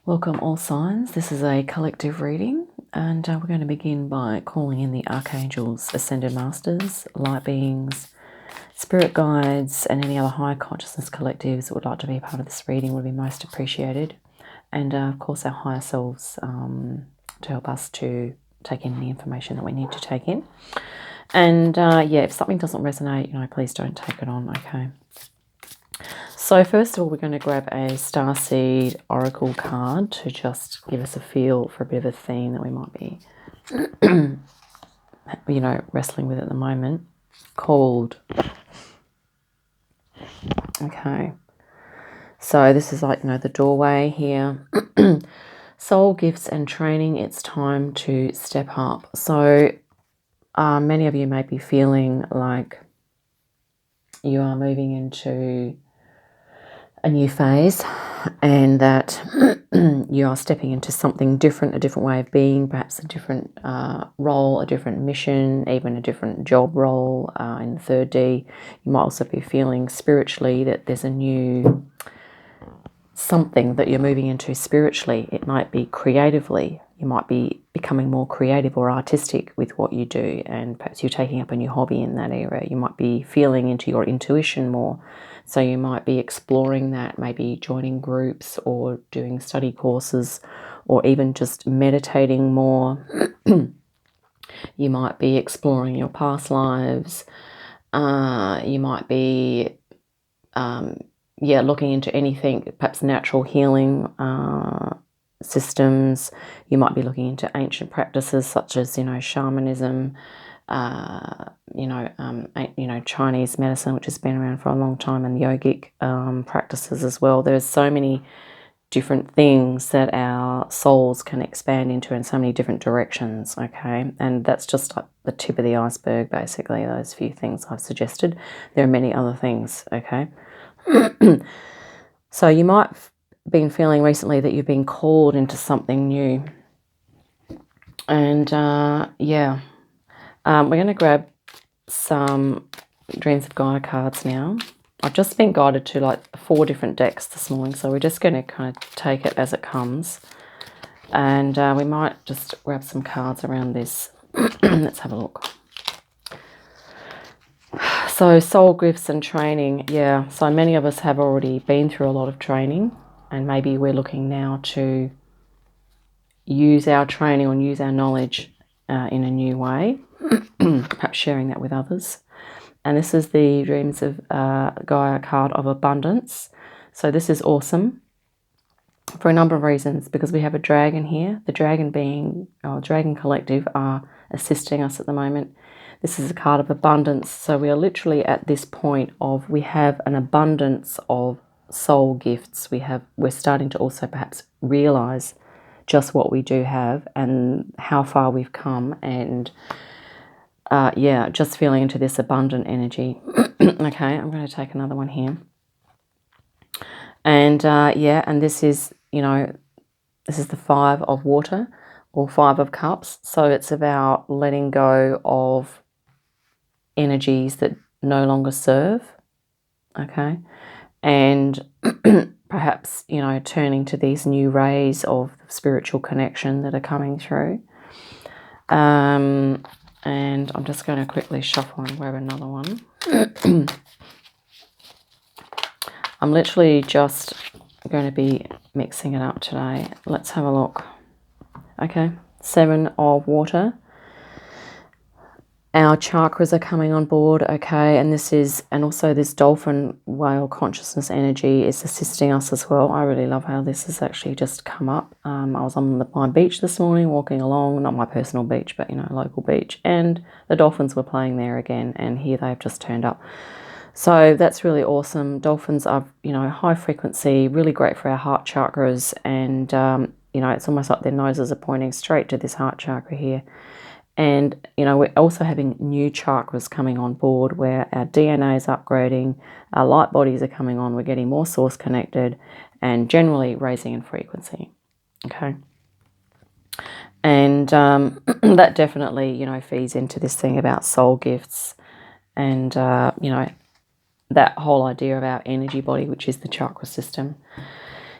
Welcome all signs. This is a collective reading and we're going to begin by calling in the archangels, ascended masters, light beings, spirit guides and any other high consciousness collectives that would like to be a part of this reading would be most appreciated. And of course our higher selves to help us to take in the information that we need to take in. And yeah, if something doesn't resonate, please don't take it on, okay? So first of all, we're going to grab a Starseed Oracle card to just give us a feel for a bit of a theme that we might be, wrestling with at the moment, called. Okay. So this is like, the doorway here. Soul gifts and training, it's time to step up. So many of you may be feeling like you are moving into a new phase and that you are stepping into something different, a different way of being, perhaps a different role, a different mission, even a different job role in the 3D. You might also be feeling spiritually that there's a new something that you're moving into spiritually. It might be creatively. You might be becoming more creative or artistic with what you do, and perhaps you're taking up a new hobby in that area. You might be feeling into your intuition more. So you might be exploring that, maybe joining groups or doing study courses or even just meditating more. You might be exploring your past lives. You might be, looking into anything, perhaps natural healing systems. You might be looking into ancient practices such as, shamanism, Chinese medicine, which has been around for a long time, and yogic practices as well. There's so many different things that our souls can expand into in so many different directions, okay? And that's just like the tip of the iceberg, basically, those few things I've suggested. There are many other things, okay? So you might have been feeling recently that you've been called into something new. And we're going to grab some Dreams of Gaia cards now. I've just been guided to like 4 different decks this morning, so we're just going to kind of take it as it comes. And we might just grab some cards around this. Let's have a look. So soul gifts and training, yeah. So many of us have already been through a lot of training, and maybe we're looking now to use our training or use our knowledge in a new way, perhaps sharing that with others. And this is the Dreams of Gaia card of abundance. So this is awesome for a number of reasons, because we have a dragon here. The dragon being, or dragon collective, are assisting us at the moment. This is a card of abundance. So we are literally at this point of, we have an abundance of soul gifts. We're starting to also perhaps realize just what we do have and how far we've come, and just feeling into this abundant energy. Okay, I'm going to take another one here. And and this is, this is the 5 of water or 5 of cups. So it's about letting go of energies that no longer serve. Okay, and perhaps, turning to these new rays of spiritual connection that are coming through. And I'm just going to quickly shuffle and grab another one. I'm literally just going to be mixing it up today. Let's have a look. Okay, 7 of water. Our chakras are coming on board, okay, and also this dolphin whale consciousness energy is assisting us as well. I really love how this has actually just come up. I was on my beach this morning, walking along, not my personal beach, but, local beach, and the dolphins were playing there again, and here they've just turned up. So that's really awesome. Dolphins are, high frequency, really great for our heart chakras, and, it's almost like their noses are pointing straight to this heart chakra here. And, we're also having new chakras coming on board where our DNA is upgrading, our light bodies are coming on, we're getting more source connected and generally raising in frequency, okay? And that definitely, feeds into this thing about soul gifts and, that whole idea of our energy body, which is the chakra system.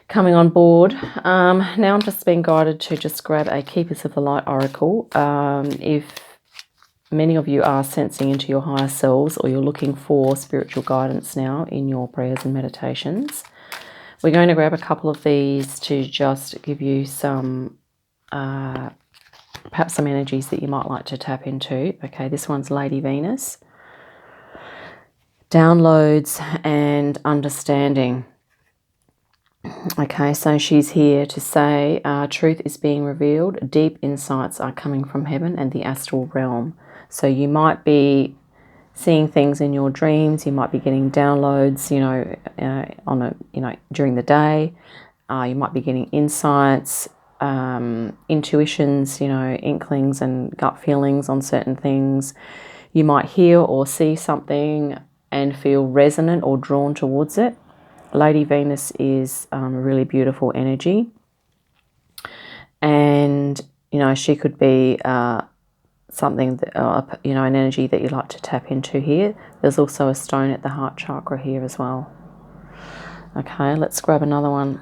coming on board. Now I'm just being guided to just grab a Keepers of the Light Oracle. If many of you are sensing into your higher selves, or you're looking for spiritual guidance now in your prayers and meditations, we're going to grab a couple of these to just give you some, perhaps some energies that you might like to tap into. Okay, this one's Lady Venus. Downloads and understanding. Okay, so she's here to say truth is being revealed. Deep insights are coming from heaven and the astral realm. So you might be seeing things in your dreams. You might be getting downloads, during the day. You might be getting insights, intuitions, inklings and gut feelings on certain things. You might hear or see something and feel resonant or drawn towards it. Lady Venus is a really beautiful energy, and she could be something that, an energy that you like to tap into here. There's also a stone at the heart chakra here as well. Okay, let's grab another one.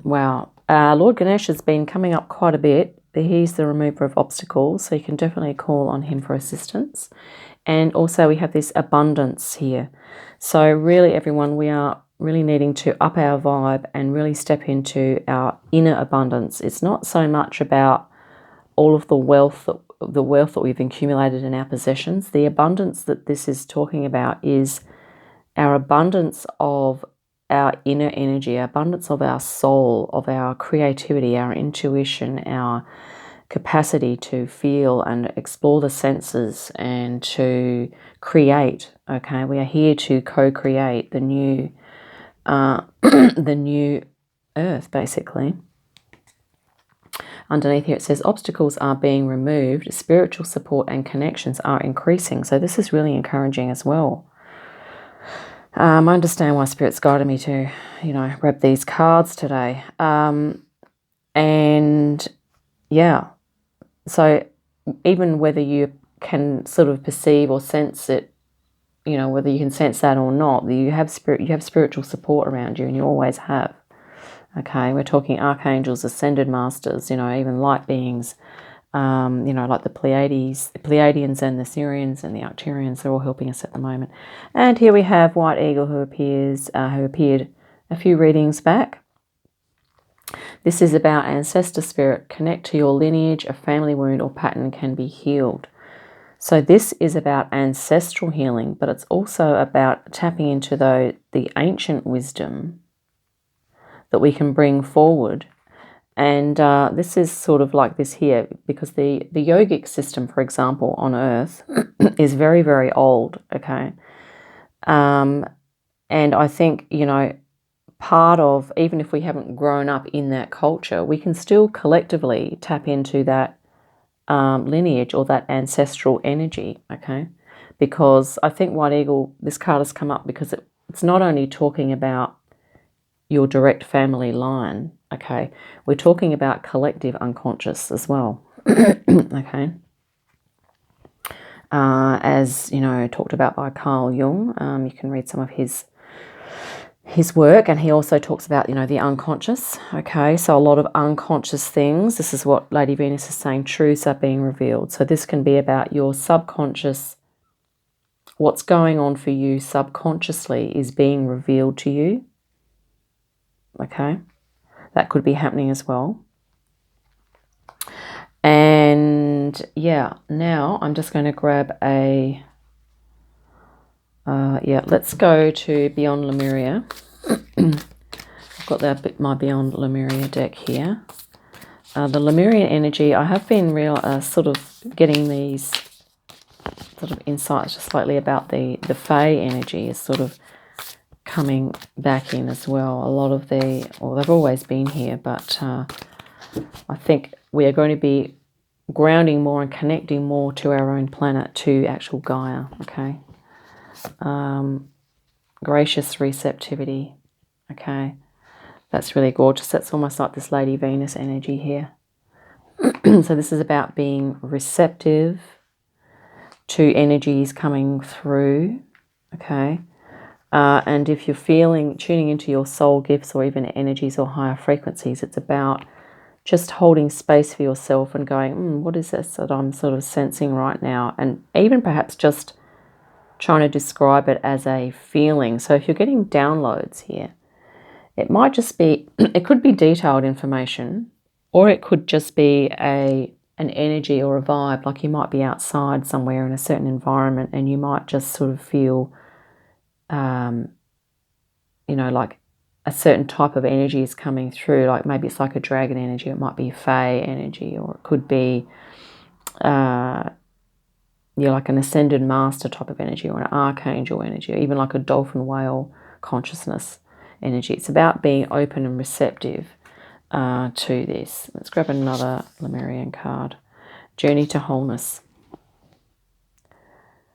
Wow, Lord Ganesh has been coming up quite a bit. He's the remover of obstacles, so you can definitely call on him for assistance. And also we have this abundance here. So really, everyone, we are really needing to up our vibe and really step into our inner abundance. It's not so much about all of the wealth that we've accumulated in our possessions. The abundance that this is talking about is our abundance of our inner energy, our abundance of our soul, of our creativity, our intuition, our capacity to feel and explore the senses and to create. Okay, we are here to co-create the new the new earth, basically. Underneath here it says obstacles are being removed, spiritual support and connections are increasing. So this is really encouraging as well. I understand why Spirit's guided me to, grab these cards today. And yeah, so even whether you can sort of perceive or sense it, whether you can sense that or not, you have spiritual support around you, and you always have. Okay, we're talking archangels, ascended masters, even light beings, like the Pleiadians and the Sirians and the Arcturians. They're all helping us at the moment. And here we have White Eagle, who appeared a few readings back. This is about ancestor spirit. Connect to your lineage. A family wound or pattern can be healed. So this is about ancestral healing, but it's also about tapping into the ancient wisdom that we can bring forward. And this is sort of like this here, because the yogic system, for example, on Earth is very, very old, okay? And I think, part of, even if we haven't grown up in that culture, we can still collectively tap into that lineage or that ancestral energy, okay? Because I think White Eagle, this card has come up because it's not only talking about your direct family line, okay? We're talking about collective unconscious as well, okay? As, talked about by Carl Jung. You can read some of his work, and he also talks about, the unconscious, okay? So a lot of unconscious things. This is what Lady Venus is saying, truths are being revealed. So this can be about your subconscious. What's going on for you subconsciously is being revealed to you, okay? That could be happening as well. And yeah, now I'm just going to grab let's go to Beyond Lemuria. I've got my Beyond Lemuria deck here. The Lemurian energy, I have been sort of getting these sort of insights just slightly about the Fae energy is sort of coming back in as well. A lot of they've always been here, but I think we are going to be grounding more and connecting more to our own planet, to actual Gaia, okay? Gracious receptivity, okay? That's really gorgeous. That's almost like this Lady Venus energy here. So this is about being receptive to energies coming through, okay? And if you're tuning into your soul gifts or even energies or higher frequencies, it's about just holding space for yourself and going, what is this that I'm sort of sensing right now? And even perhaps just trying to describe it as a feeling. So if you're getting downloads here, it might just be, it could be detailed information, or it could just be an energy or a vibe. Like you might be outside somewhere in a certain environment and you might just sort of feel, like a certain type of energy is coming through. Like maybe it's like a dragon energy, it might be Fae energy, or it could be like an ascended master type of energy, or an archangel energy, or even like a dolphin whale consciousness energy. It's about being open and receptive to this. Let's grab another Lemurian card. Journey to Wholeness.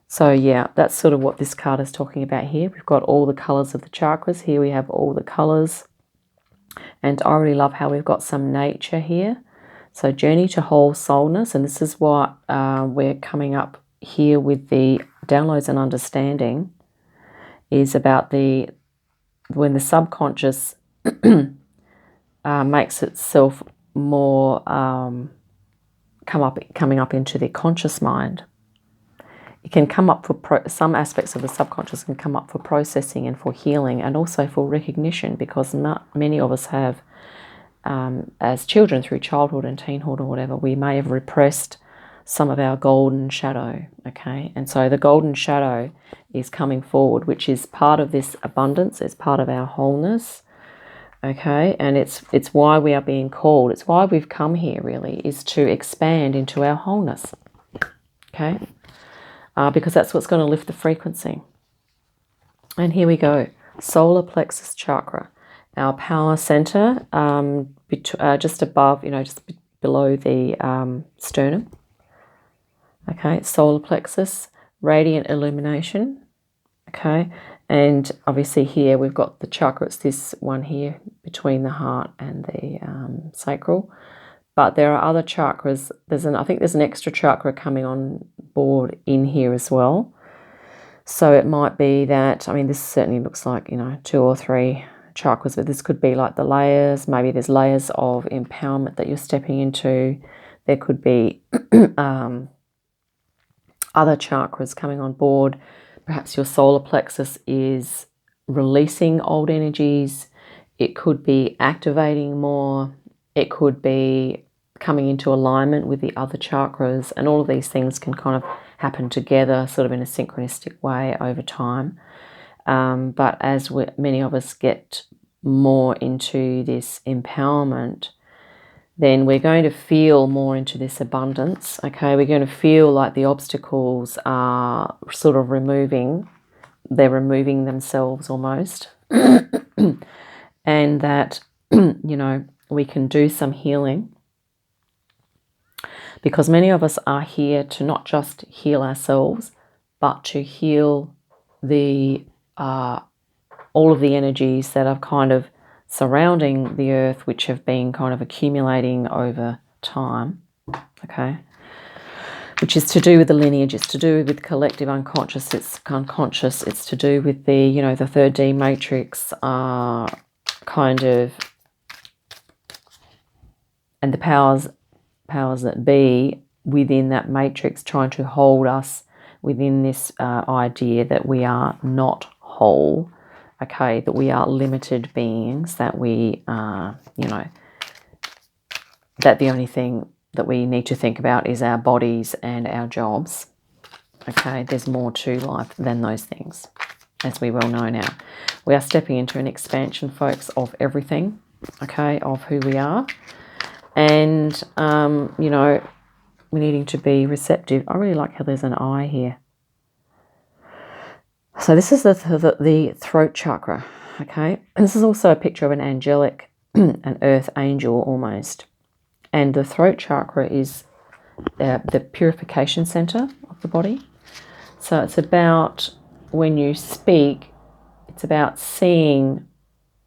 So yeah, that's sort of what this card is talking about here. We've got all the colours of the chakras. Here we have all the colours. And I really love how we've got some nature here. So journey to whole soulness. And this is what we're coming up here with the downloads and understanding, is about when the subconscious makes itself more coming up into the conscious mind. It can come up for some aspects of the subconscious can come up for processing and for healing, and also for recognition, because many of us have, as children through childhood and teenhood or whatever, we may have repressed some of our golden shadow, okay? And so the golden shadow is coming forward, which is part of this abundance, it's part of our wholeness, okay? And it's why we are being called, it's why we've come here really, is to expand into our wholeness, okay? Because that's what's going to lift the frequency. And here we go. Solar plexus chakra, our power center, just above, just below the sternum. Okay, solar plexus, radiant illumination. Okay, and obviously here we've got the chakra. It's this one here between the heart and the sacral. But there are other chakras. I think there's an extra chakra coming on board in here as well. So it might be that, this certainly looks like, 2 or 3 chakras, but this could be like the layers. Maybe there's layers of empowerment that you're stepping into. There could be other chakras coming on board. Perhaps your solar plexus is releasing old energies. It could be activating more. It could be coming into alignment with the other chakras, and all of these things can kind of happen together sort of in a synchronistic way over time. But as many of us get more into this empowerment, then we're going to feel more into this abundance, okay? We're going to feel like the obstacles are sort of they're removing themselves almost. And that, we can do some healing, because many of us are here to not just heal ourselves, but to heal all of the energies that are kind of surrounding the earth, which have been kind of accumulating over time, okay? Which is to do with the lineage, it's to do with collective unconscious, it's to do with the, the 3D matrix, kind of, and the powers that be within that matrix, trying to hold us within this idea that we are not whole, okay, that we are limited beings, that we are, that the only thing that we need to think about is our bodies and our jobs, okay? There's more to life than those things, as we well know now. We are stepping into an expansion, folks, of everything, okay, of who we are. And, we're needing to be receptive. I really like how there's an eye here. So this is the throat chakra, okay? And this is also a picture of an angelic, an earth angel almost. And the throat chakra is the purification center of the body. So it's about, when you speak, it's about seeing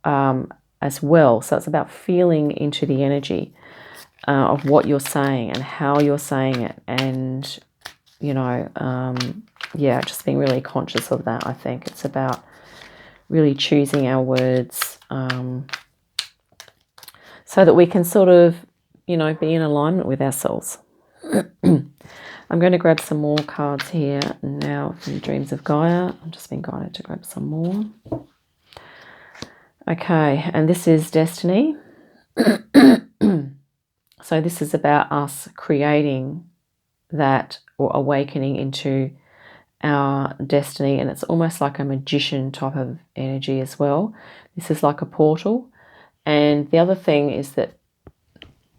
as well. So it's about feeling into the energy of what you're saying and how you're saying it, and just being really conscious of that. I think it's about really choosing our words so that we can sort of, you know, be in alignment with ourselves. I'm going to grab some more cards here now from Dreams of Gaia. I've just been guided to grab some more. Okay, and this is Destiny. So this is about us creating that, or awakening into our destiny, and it's almost like a magician type of energy as well. This is like a portal. And the other thing is that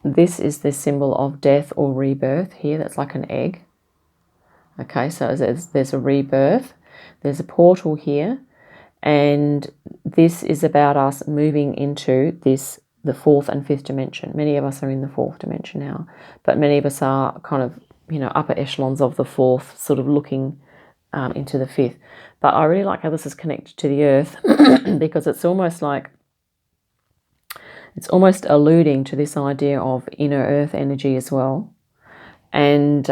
this is the symbol of death or rebirth here. That's like an egg. Okay, so there's a rebirth. There's a portal here. And this is about us moving into the fourth and fifth dimension. Many of us are in the fourth dimension now, but many of us are kind of, you know, upper echelons of the fourth, sort of looking into the fifth. But I really like how this is connected to the earth because it's almost alluding to this idea of inner earth energy as well. And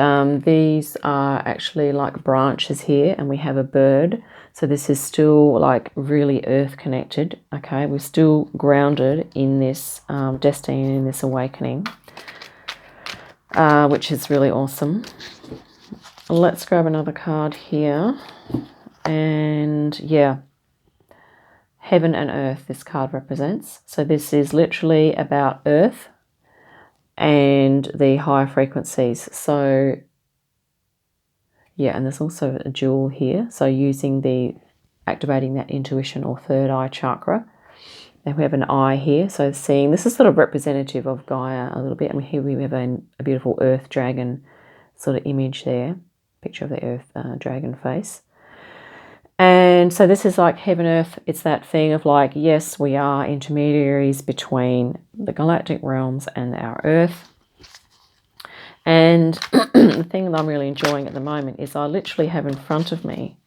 these are actually like branches here, and we have a bird. So this is still like really earth connected. Okay, we're still grounded in this destiny and in this awakening, which is really awesome. Let's grab another card here. And yeah, heaven and earth this card represents. So this is literally about earth and the higher frequencies. So yeah, and there's also a jewel here. So activating that intuition or third eye chakra. Then we have an eye here. So seeing, this is sort of representative of Gaia a little bit. And here we have a beautiful earth dragon sort of image there. Picture of the earth dragon face. And so this is like heaven, earth. It's that thing of like, yes, we are intermediaries between the galactic realms and our earth. And the thing that I'm really enjoying at the moment is I literally have in front of me,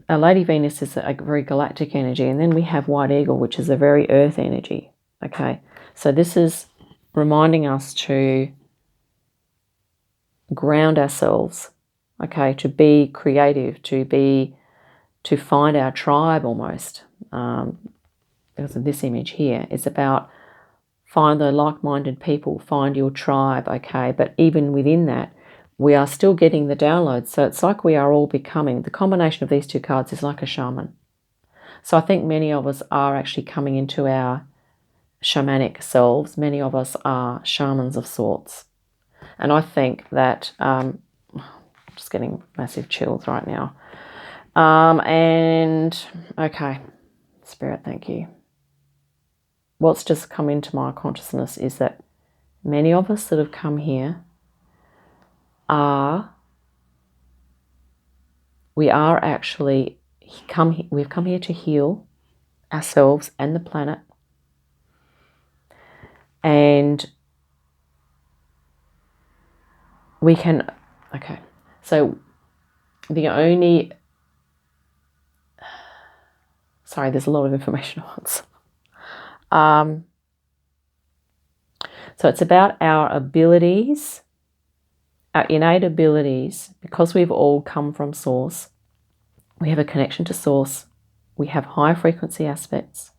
Lady Venus is a very galactic energy, and then we have White Eagle, which is a very earth energy. Okay, so this is reminding us to ground ourselves, okay, to be creative, to find our tribe almost. Because of this image here, it's about find the like-minded people, find your tribe, okay? But even within that, we are still getting the downloads. So it's like we are all becoming, the combination of these two cards is like a shaman. So I think many of us are actually coming into our shamanic selves. Many of us are shamans of sorts. And I think that, I'm just getting massive chills right now. And, okay, Spirit, thank you. What's just come into my consciousness is that many of us that have come here we've come here to heal ourselves and the planet. And we can, okay, so there's a lot of information at once. So it's about our abilities, our innate abilities, because we've all come from Source. We have a connection to Source. We have high frequency aspects.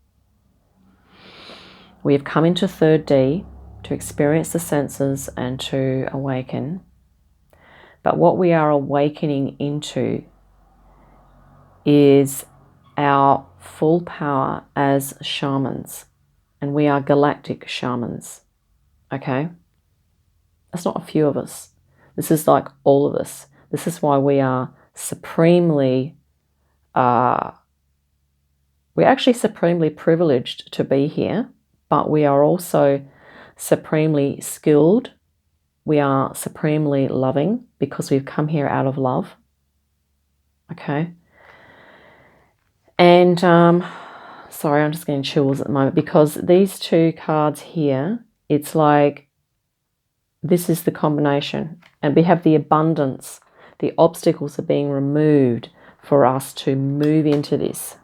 We have come into 3rd D to experience the senses and to awaken. But what we are awakening into is our full power as shamans. And we are galactic shamans. Okay? That's not a few of us. This is like all of us. This is why we are supremely, we're actually supremely privileged to be here, but we are also supremely skilled. We are supremely loving because we've come here out of love. Okay? And, sorry, I'm just getting chills at the moment because these two cards here, it's like, this is the combination. And we have the abundance. The obstacles are being removed for us to move into this.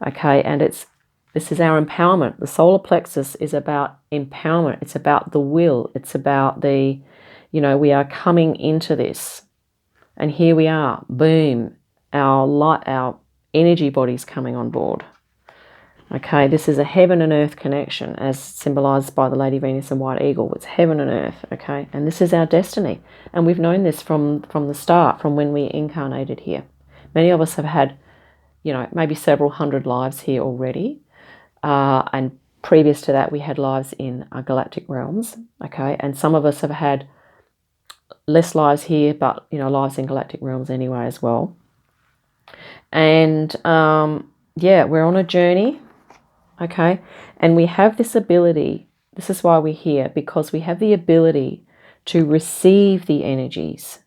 Okay, and this is our empowerment. The solar plexus is about empowerment. It's about the will. It's about we are coming into this. And here we are, boom, our light, our energy bodies coming on board. Okay, this is a heaven and earth connection, as symbolized by the Lady Venus and White Eagle. It's heaven and earth, okay? And this is our destiny. And we've known this from the start, from when we incarnated here. Many of us have had, you know, maybe several hundred lives here already. And previous to that, we had lives in galactic realms, okay? And some of us have had less lives here, but, you know, lives in galactic realms anyway as well. And, yeah, we're on a journey. Okay, and we have this ability, this is why we're here, because we have the ability to receive the energies.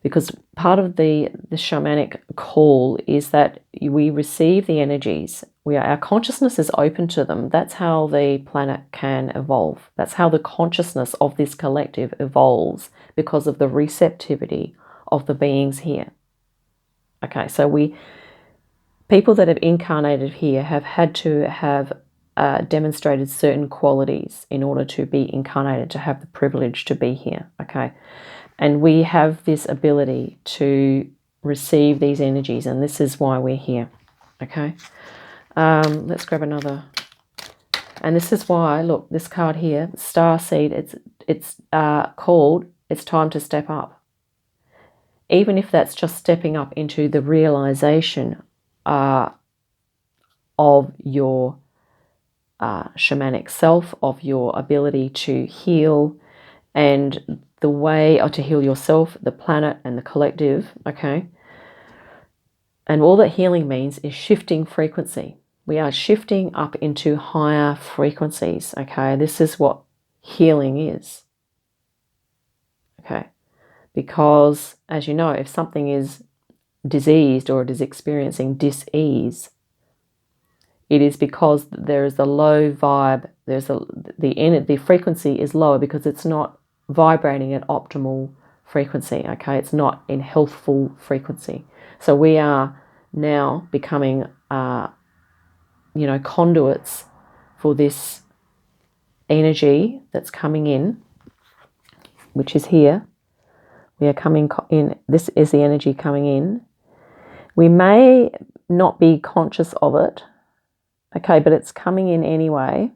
Because part of the shamanic call is that we receive the energies. Our consciousness is open to them. That's how the planet can evolve. That's how the consciousness of this collective evolves, because of the receptivity of the beings here. Okay, so people that have incarnated here have had to have demonstrated certain qualities in order to be incarnated, to have the privilege to be here, okay? And we have this ability to receive these energies, and this is why we're here, okay? Let's grab another. And this is why, look, this card here, Star Seed, it's called, it's time to step up. Even if that's just stepping up into the realization of your shamanic self, of your ability to heal, and the way to heal yourself, the planet, and the collective, okay? And all that healing means is shifting frequency. We are shifting up into higher frequencies, okay? This is what healing is, okay? Because, as you know, if something is diseased or it is experiencing dis-ease, it is because there is a low vibe. The frequency is lower because it's not vibrating at optimal frequency. Okay, it's not in healthful frequency. So we are now becoming, conduits for this energy that's coming in, which is here. We are coming in. This is the energy coming in. We may not be conscious of it, okay, but it's coming in anyway.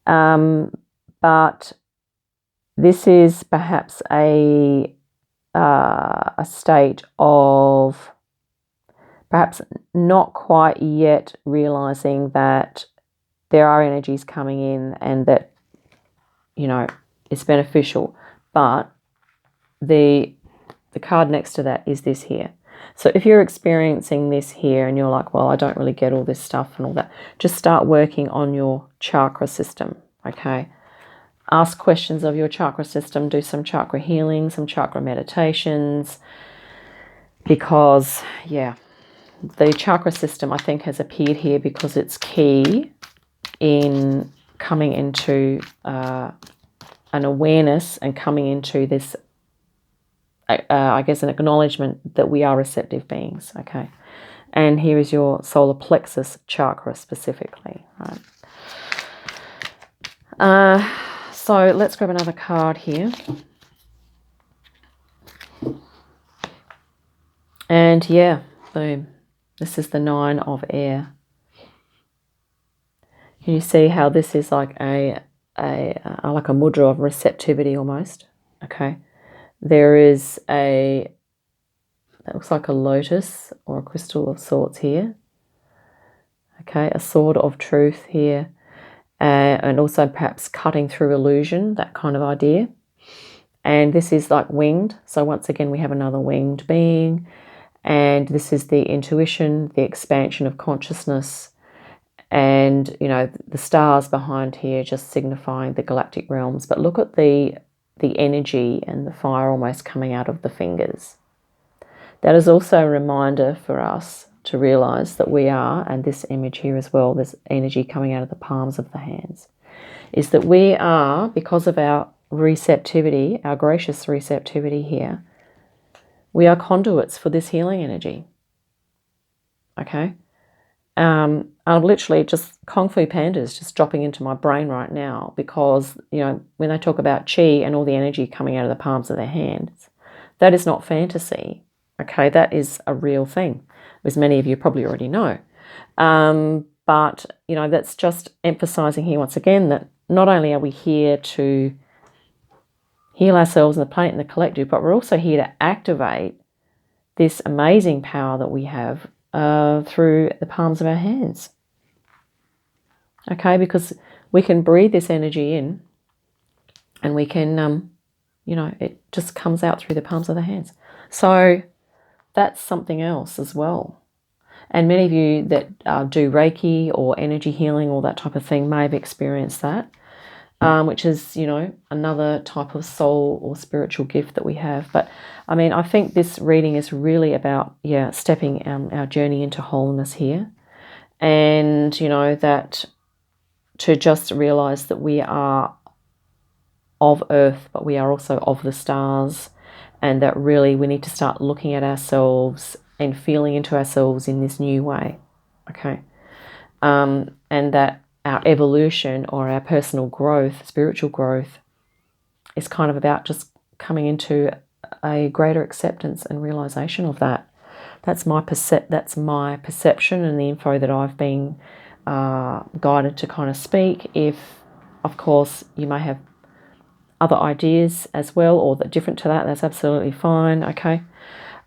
But this is perhaps a state of perhaps not quite yet realizing that there are energies coming in and that, you know, it's beneficial. But the card next to that is this here. So if you're experiencing this here and you're like, well, I don't really get all this stuff and all that, just start working on your chakra system, okay? Ask questions of your chakra system, do some chakra healing, some chakra meditations, because, yeah, the chakra system, I think, has appeared here because it's key in coming into an awareness and coming into this, I guess, an acknowledgement that we are receptive beings, okay? And here is your solar plexus chakra specifically, right? So let's grab another card here. And yeah, boom. This is the 9 of air. Can you see how this is like a mudra of receptivity almost? Okay. There is that looks like a lotus or a crystal of sorts here. Okay, a sword of truth here. And also perhaps cutting through illusion, that kind of idea. And this is like winged. So once again, we have another winged being. And this is the intuition, the expansion of consciousness. And, you know, the stars behind here just signifying the galactic realms. But look at the energy and the fire almost coming out of the fingers. That is also a reminder for us to realize that we are, and this image here as well, this energy coming out of the palms of the hands, is that we are, because of our receptivity, our gracious receptivity here, we are conduits for this healing energy. Okay? I'm literally just Kung Fu Pandas just dropping into my brain right now because, you know, when they talk about chi and all the energy coming out of the palms of their hands, that is not fantasy. Okay, that is a real thing, as many of you probably already know. But, you know, that's just emphasizing here once again that not only are we here to heal ourselves and the planet and the collective, but we're also here to activate this amazing power that we have through the palms of our hands. Okay, because we can breathe this energy in and we can, you know, it just comes out through the palms of the hands. So that's something else as well. And many of you that do Reiki or energy healing or that type of thing may have experienced that, which is, you know, another type of soul or spiritual gift that we have. But I mean, I think this reading is really about, stepping our journey into wholeness here. And, you know, that to just realize that we are of Earth, but we are also of the stars, and that really we need to start looking at ourselves and feeling into ourselves in this new way, okay? And that our evolution or our personal growth, spiritual growth, is kind of about just coming into a greater acceptance and realization of that. That's my perception and the info that I've been guided to kind of speak. If, of course, you may have other ideas as well or that different to that, that's absolutely fine, okay?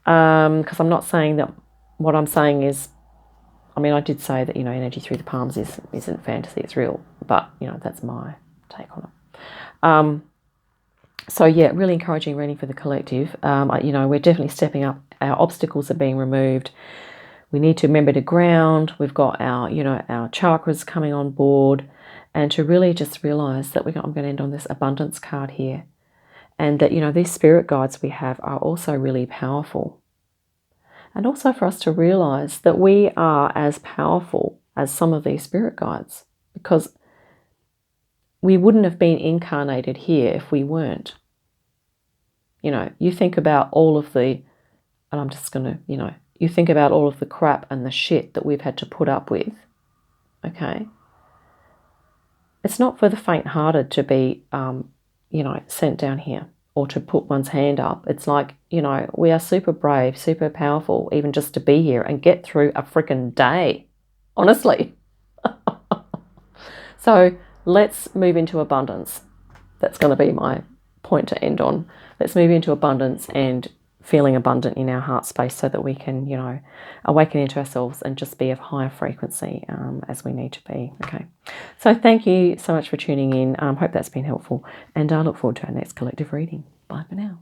Because I'm not saying that what I'm saying is, I mean, I did say that, you know, energy through the palms isn't fantasy, it's real, but, you know, that's my take on it. So, yeah, really encouraging reading for the collective. You know, we're definitely stepping up. Our obstacles are being removed. We need to remember to ground. We've got our, you know, our chakras coming on board, and to really just realize that I'm going to end on this abundance card here. And that, you know, these spirit guides we have are also really powerful. And also for us to realize that we are as powerful as some of these spirit guides, because we wouldn't have been incarnated here if we weren't. You know, you think about all of the, and I'm just going to, you know, you think about all of the crap and the shit that we've had to put up with, okay? It's not for the faint-hearted to be, you know, sent down here or to put one's hand up. It's like, you know, we are super brave, super powerful, even just to be here and get through a freaking day, honestly. So let's move into abundance. That's going to be my point to end on. Let's move into abundance and feeling abundant in our heart space so that we can, you know, awaken into ourselves and just be of higher frequency as we need to be. Okay. So thank you so much for tuning in. Hope that's been helpful, and I look forward to our next collective reading. Bye for now.